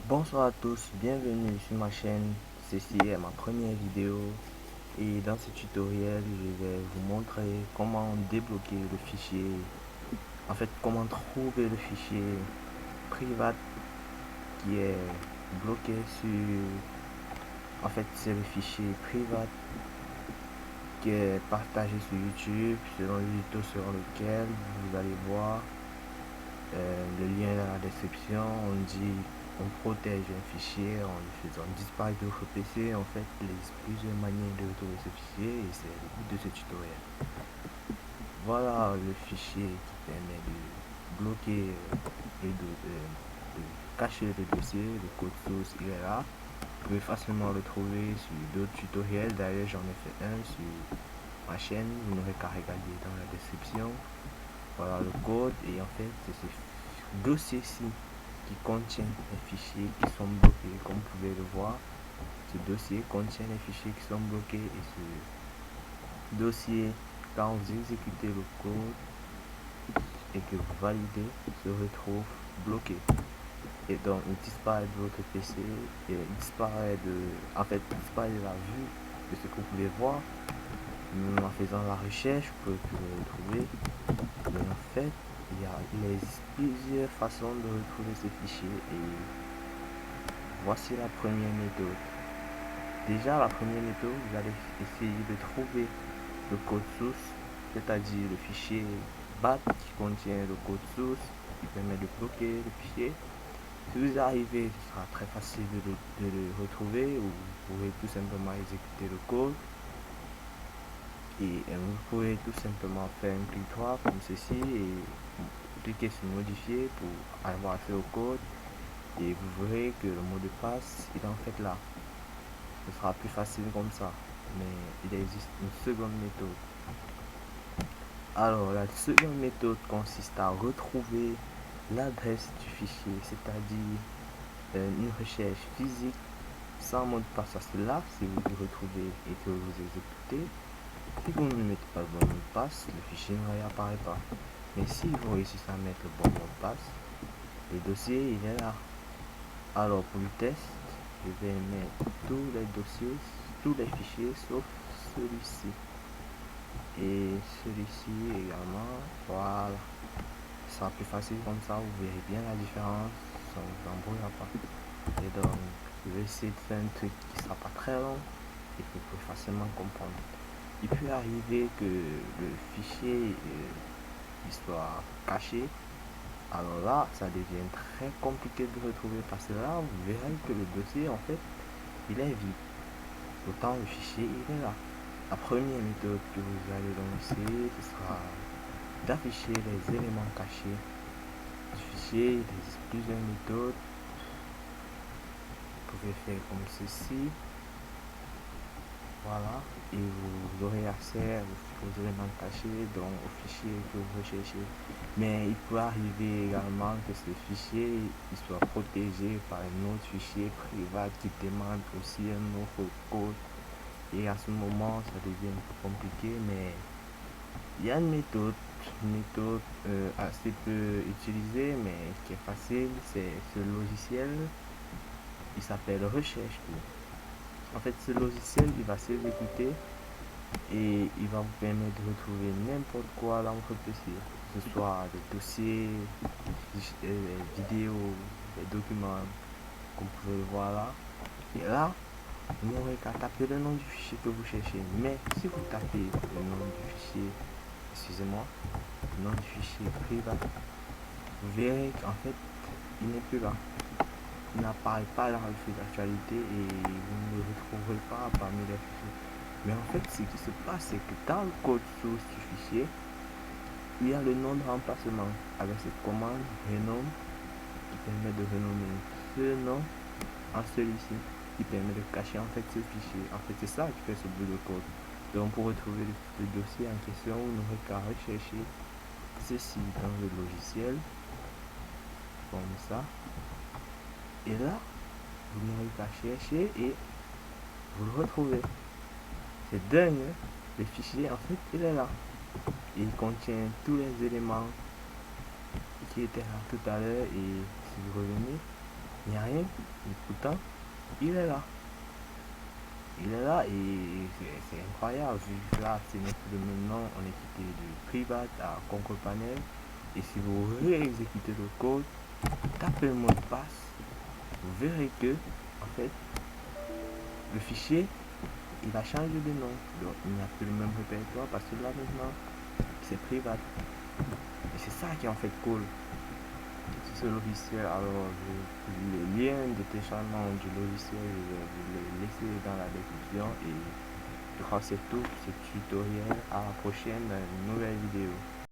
Bonsoir à tous, bienvenue sur ma chaîne. Ceci est ma première vidéo et dans ce tutoriel je vais vous montrer comment débloquer le fichier, comment trouver le fichier privat qui est bloqué sur, c'est le fichier privat qui est partagé sur YouTube selon le tuto sur lequel vous allez voir le lien dans la description. On protège un fichier en le faisant disparaître de votre PC. En fait, il existe plusieurs manières de retrouver ce fichier et c'est le but de ce tutoriel. Voilà le fichier qui permet de bloquer de cacher le dossier. Le code source il est là. Vous pouvez facilement le trouver sur d'autres tutoriels. D'ailleurs, j'en ai fait un sur ma chaîne. Vous n'aurez qu'à regarder dans la description. Voilà le code et en fait c'est ce dossier-ci qui contient les fichiers qui sont bloqués. Comme vous pouvez le voir, ce dossier contient les fichiers qui sont bloqués et ce dossier, quand vous exécutez le code et que vous validez, se retrouve bloqué. Et donc il disparaît de votre PC et il disparaît disparaît de la vue de ce que vous pouvez voir. Même en faisant la recherche, vous pouvez le retrouver. Mais en fait, il existe plusieurs façons de retrouver ces fichiers et voici la première méthode. Déjà, la première méthode, vous allez essayer de trouver le code source, c'est-à-dire le fichier BAT qui contient le code source qui permet de bloquer le fichier. Si vous arrivez, ce sera très facile de le retrouver ou vous pouvez tout simplement exécuter le code. Et vous pouvez tout simplement faire un clic droit comme ceci et cliquer sur modifier pour avoir accès au code et vous verrez que le mot de passe est en fait là. Ce sera plus facile comme ça, mais il existe une seconde méthode. Alors la seconde méthode consiste à retrouver l'adresse du fichier, c'est-à-dire une recherche physique sans mot de passe à cela. Si vous le retrouvez et que vous exécutez, si vous ne mettez pas le bon mot de passe, le fichier ne réapparaît pas. Mais si vous réussissez à mettre le bon mot de passe, le dossier il est là. Alors pour le test, je vais mettre tous les dossiers, tous les fichiers sauf celui-ci. Et celui-ci également, voilà. Ce sera plus facile comme ça, vous verrez bien la différence, ça ne vous embrouillera pas. Et donc, je vais essayer de faire un truc qui ne sera pas très long et que vous pouvez facilement comprendre. Il peut arriver que le fichier soit caché. Alors là, ça devient très compliqué de retrouver parce que là, vous verrez que le dossier, en fait, il est vide. Pourtant, le fichier, il est là. La première méthode que vous allez lancer, ce sera d'afficher les éléments cachés du fichier. Il existe plusieurs méthodes. Vous pouvez faire comme ceci. Voilà, et vous aurez accès aux éléments cachés, donc au fichier que vous recherchez. Mais il peut arriver également que ce fichier il soit protégé par un autre fichier privat qui demande aussi un autre code. Et à ce moment, ça devient un peu compliqué, mais il y a une méthode assez peu utilisée, mais qui est facile. C'est ce logiciel, il s'appelle Recherche Tout. En fait, ce logiciel, il va s'exécuter et il va vous permettre de retrouver n'importe quoi dans votre PC, que ce soit des dossiers, des vidéos, des documents, comme vous pouvez le voir là. Et là, vous n'aurez qu'à taper le nom du fichier que vous cherchez. Mais si vous tapez le nom du fichier, excusez-moi, le nom du fichier privat, vous verrez qu'en fait, il n'est plus là. Il n'apparaît pas dans le fil d'actualité et vous ne le retrouverez pas parmi les fichiers. Mais en fait, ce qui se passe, c'est que dans le code source du fichier, il y a le nom de remplacement avec cette commande renom qui permet de renommer ce nom en celui-ci, qui permet de cacher en fait ce fichier. En fait, c'est ça qui fait ce bout de code. Donc, pour retrouver le dossier en question, vous n'aurez qu'à rechercher ceci dans le logiciel, comme ça. Et là, vous n'aurez qu'à chercher et vous le retrouvez. C'est dingue, hein? Le fichier, en fait, il est là. Et il contient tous les éléments qui étaient là tout à l'heure. Et si vous revenez, il n'y a rien. temps, il est là. Il est là et c'est incroyable. Vu là, c'est notre maintenant, on est quitté de Privat à Control Panel. Et si vous réexécutez le code, tapez le mot de passe, vous verrez que, en fait, le fichier, il a changé de nom. Donc, il n'a plus le même répertoire parce que là maintenant, c'est Privat. Et c'est ça qui est en fait cool. Ce logiciel, alors le lien de téléchargement du logiciel, je vais vous le laisser dans la description et je crois que c'est tout ce tutoriel. À la prochaine nouvelle vidéo.